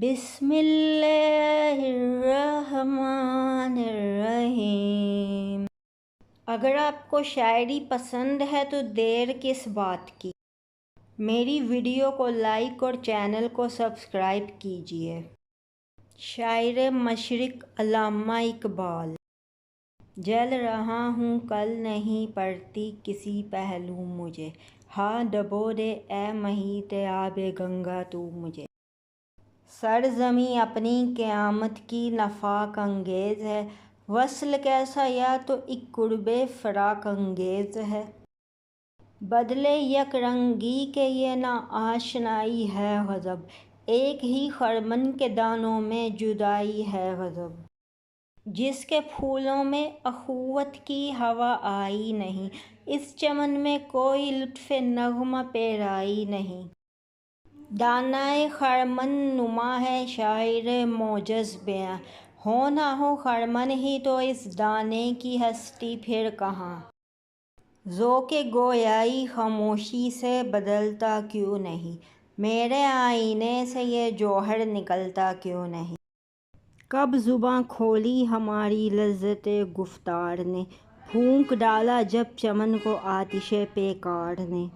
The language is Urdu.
بسم اللہ الرحمن الرحیم۔ اگر آپ کو شاعری پسند ہے تو دیر کس بات کی، میری ویڈیو کو لائک اور چینل کو سبسکرائب کیجیے۔ شاعر مشرق علامہ اقبال۔ جل رہا ہوں کل نہیں پڑتی کسی پہلو مجھے، ہاں ڈبو دے اے محیط آب گنگا تو مجھے۔ سرزمیں اپنی قیامت کی نفاق انگیز ہے، وصل کیسا یا تو ایک قرب فراق انگیز ہے۔ بدلے یک رنگی کے یہ نا آشنائی ہے غضب، ایک ہی خرمن کے دانوں میں جدائی ہے غضب۔ جس کے پھولوں میں اخوت کی ہوا آئی نہیں، اس چمن میں کوئی لطف نغمہ پیرائی نہیں۔ دانائے خرمن نما ہے شاعر موجز بیاں، ہو نہ ہو خرمن ہی تو اس دانے کی ہستی پھر کہاں۔ ذوق گویائی خاموشی سے بدلتا کیوں نہیں، میرے آئینے سے یہ جوہر نکلتا کیوں نہیں۔ کب زباں کھولی ہماری لذت گفتار نے، پھونک ڈالا جب چمن کو آتش پیکار نے۔